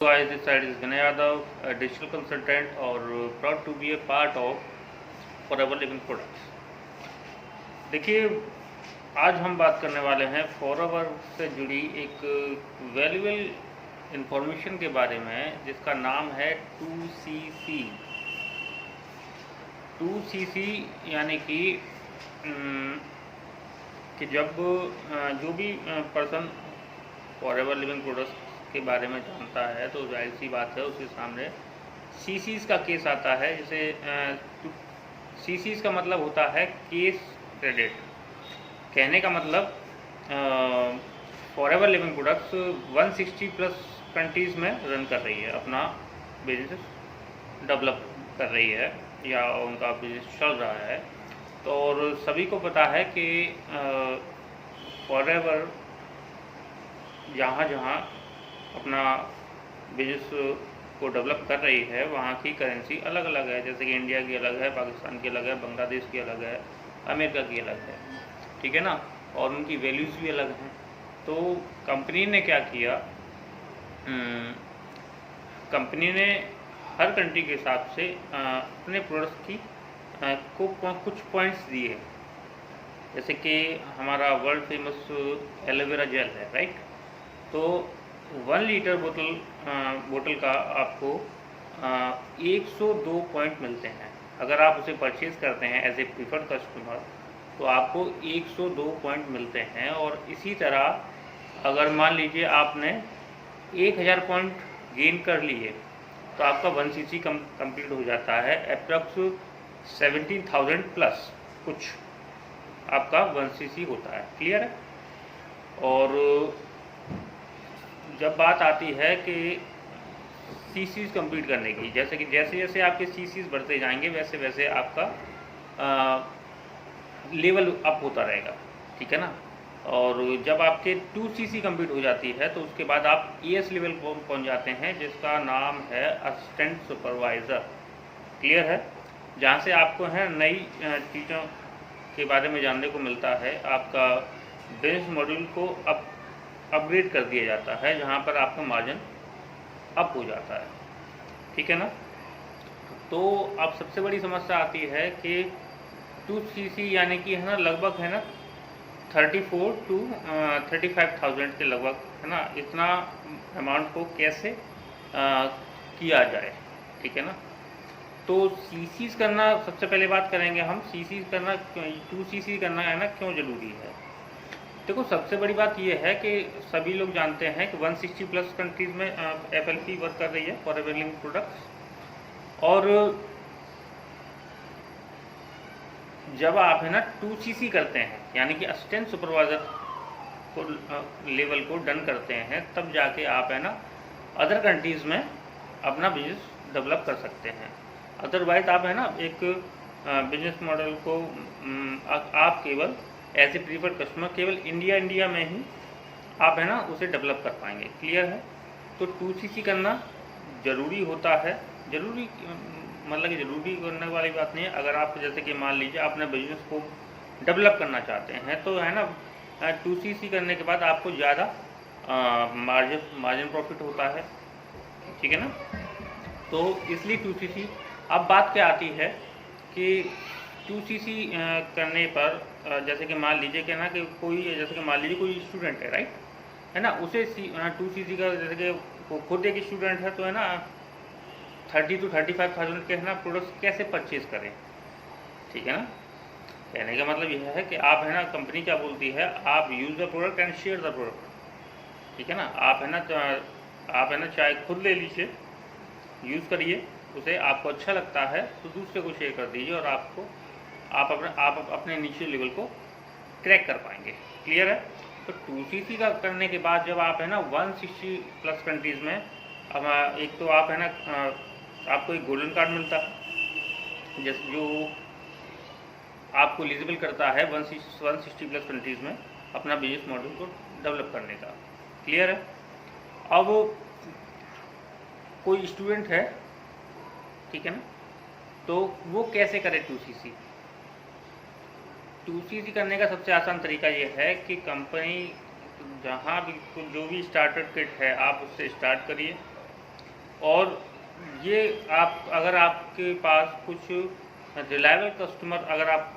Guys, this side is Vinay Yadav, a digital consultant और proud to be a part of Forever Living Products। देखिए, आज हम बात करने वाले हैं फॉरएवर से जुड़ी एक वैल्यूएबल इंफॉर्मेशन के बारे में, जिसका नाम है 2CC। 2CC यानी कि जब जो भी पर्सन फॉरएवर लिविंग प्रोडक्ट्स के बारे में जानता है तो जाहिर सी बात है उसके सामने सीसीज का केस आता है। जैसे सीसीज का मतलब होता है केस क्रेडिट। कहने का मतलब forever living products 160 plus countries में रन कर रही है, अपना बिजनेस डेवलप कर रही है या उनका बिजनेस चल रहा है। तो और सभी को पता है कि फॉरएवर जहाँ जहाँ अपना बिजनेस को डेवलप कर रही है वहाँ की करेंसी अलग अलग है। जैसे कि इंडिया की अलग है, पाकिस्तान की अलग है, बांग्लादेश की अलग है, अमेरिका की अलग है, ठीक है ना, और उनकी वैल्यूज़ भी अलग हैं। तो कंपनी ने क्या किया, कंपनी ने हर कंट्री के हिसाब से अपने प्रोडक्ट्स की को कुछ पॉइंट्स दिए। जैसे कि हमारा वर्ल्ड फेमस एलोवेरा जेल है, राइट। तो 1 लीटर बोतल का आपको 102 पॉइंट मिलते हैं। अगर आप उसे परचेज़ करते हैं एज ए प्रीफर्ड कस्टमर तो आपको 102 पॉइंट मिलते हैं। और इसी तरह अगर मान लीजिए आपने 1000 पॉइंट गेन कर लिए तो आपका 1CC कंप्लीट हो जाता है। अप्रॉक्स 17,000 प्लस कुछ आपका 1CC होता है। क्लियर है। और जब बात आती है कि सीसीज कंप्लीट करने की, जैसे कि जैसे जैसे आपके सीसीज बढ़ते जाएंगे वैसे वैसे आपका लेवल अप होता रहेगा, ठीक है ना। और जब आपके 2CC कंप्लीट हो जाती है तो उसके बाद आप ES लेवल पर पहुंच जाते हैं, जिसका नाम है असिस्टेंट सुपरवाइज़र। क्लियर है। जहाँ से आपको है नई चीज़ों के बारे में जानने को मिलता है, आपका बिजनेस मॉडल को अपग्रेड कर दिया जाता है, जहाँ पर आपका मार्जिन अप हो जाता है, ठीक है ना। तो अब सबसे बड़ी समस्या आती है कि 2CC यानी कि है ना लगभग है ना 34 to 35,000 के लगभग है ना, इतना अमाउंट को कैसे किया जाए, ठीक है ना। तो सीसीज करना, सबसे पहले बात करेंगे हम सीसीज करना, 2CC करना है ना क्यों ज़रूरी है। देखो, सबसे बड़ी बात यह है कि सभी लोग जानते हैं कि 160 प्लस कंट्रीज़ में FLP वर्क कर रही है, फॉरएवर लिविंग प्रोडक्ट्स। और जब आप है ना 2CC करते हैं यानी कि असिस्टेंट सुपरवाइज़र को लेवल को डन करते हैं, तब जाके आप है ना अदर कंट्रीज़ में अपना बिजनेस डेवलप कर सकते हैं। अदरवाइज आप है ना एक बिजनेस मॉडल को आप केवल एज ए प्रीफर्ड कस्टमर केवल इंडिया में ही आप है ना उसे डेवलप कर पाएंगे। क्लियर है। तो 2CC करना ज़रूरी होता है। ज़रूरी मतलब कि ज़रूरी करने वाली बात नहीं है। अगर आप जैसे कि मान लीजिए अपने बिजनेस को डेवलप करना चाहते हैं तो है ना 2CC करने के बाद आपको ज़्यादा मार्जिन प्रॉफिट होता है, ठीक है ना। तो इसलिए 2CC। अब बात क्या आती है कि 2CC करने पर जैसे कि मान लीजिए कि ना कि कोई जैसे कि मान लीजिए कोई स्टूडेंट है, राइट, है ना, उसे 2CC का जैसे कि खुद एक स्टूडेंट है तो है ना 30 to 35,000 के है ना प्रोडक्ट्स कैसे परचेज करें, ठीक है ना। कहने का मतलब यह है कि आप है ना कंपनी क्या बोलती है, आप use the product and share the product, ठीक है ना। आप है ना चाहे खुद ले लीजिए, यूज़ करिए उसे, आपको अच्छा लगता है तो दूसरे को शेयर कर दीजिए और आप अपने नीचे लेवल को क्रैक कर पाएंगे। क्लियर है। तो 2CC का करने के बाद जब आप है ना 160 प्लस कंट्रीज़ में, अब एक तो आप है ना आपको एक गोल्डन कार्ड मिलता है जो आपको एलिजिबल करता है 160 प्लस कंट्रीज़ में अपना बिजनेस मॉडल को डेवलप करने का। क्लियर है। अब कोई स्टूडेंट है, ठीक है ना, तो वो कैसे करे 2CC। 2CC करने का सबसे आसान तरीका ये है कि कंपनी जहाँ भी जो भी स्टार्टर किट है आप उससे स्टार्ट करिए, और ये आप अगर आपके पास कुछ रिलायबल कस्टमर अगर आप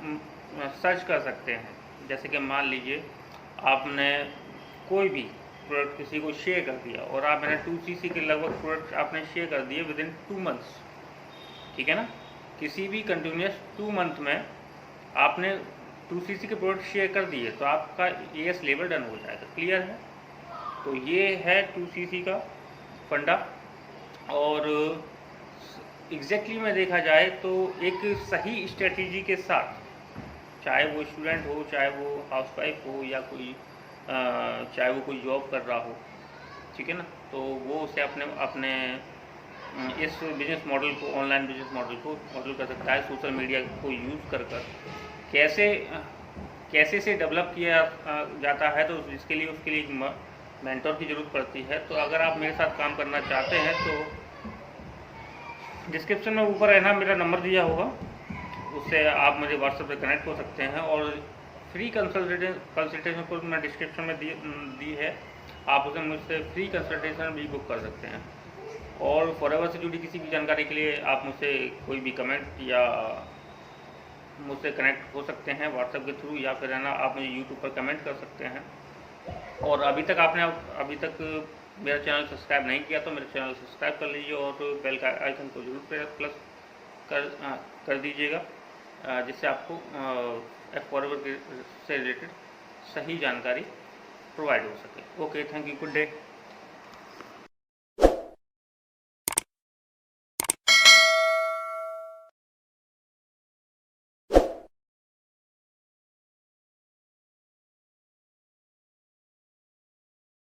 सर्च कर सकते हैं, जैसे कि मान लीजिए आपने कोई भी प्रोडक्ट किसी को शेयर कर दिया और आप मैंने 2cc के लगभग प्रोडक्ट आपने शेयर कर दिए विद इन 2 मंथ्स, ठीक है ना। किसी भी कंटिन्यूस 2 मंथ में आपने 2cc के प्रोडक्ट शेयर कर दिए तो आपका AS लेवल डन हो जाएगा। क्लियर है? तो ये है 2cc का फंडा। और एग्जैक्टली में देखा जाए तो एक सही स्ट्रेटजी के साथ, चाहे वो स्टूडेंट हो, चाहे वो हाउसवाइफ हो, या कोई चाहे वो कोई जॉब कर रहा हो, ठीक है ना, तो वो उसे अपने अपने इस बिजनेस मॉडल को, ऑनलाइन बिजनेस मॉडल को मॉडल कर सकता है। सोशल मीडिया को यूज़ कर कैसे से डेवलप किया जाता है, तो इसके लिए उसके लिए एक मेंटर की ज़रूरत पड़ती है। तो अगर आप मेरे साथ काम करना चाहते हैं तो डिस्क्रिप्शन में ऊपर है ना मेरा नंबर दिया होगा, उससे आप मुझे व्हाट्सएप पे कनेक्ट हो सकते हैं। और फ्री कंसल्टेशन को मैं डिस्क्रिप्शन में दी है, आप उसे मुझसे फ्री कंसल्टेशन भी बुक कर सकते हैं। और फॉरएवर से जुड़ी किसी भी जानकारी के लिए आप मुझसे कोई भी कमेंट या मुझसे कनेक्ट हो सकते हैं व्हाट्सएप के थ्रू, या फिर है ना आप मुझे यूट्यूब पर कमेंट कर सकते हैं। और अभी तक मेरा चैनल सब्सक्राइब नहीं किया तो मेरे चैनल सब्सक्राइब कर लीजिए और बेल का आइकन को जरूर प्लस कर दीजिएगा, जिससे आपको फॉरएवर से रिलेटेड सही जानकारी प्रोवाइड हो सके। Okay, thank you, good day.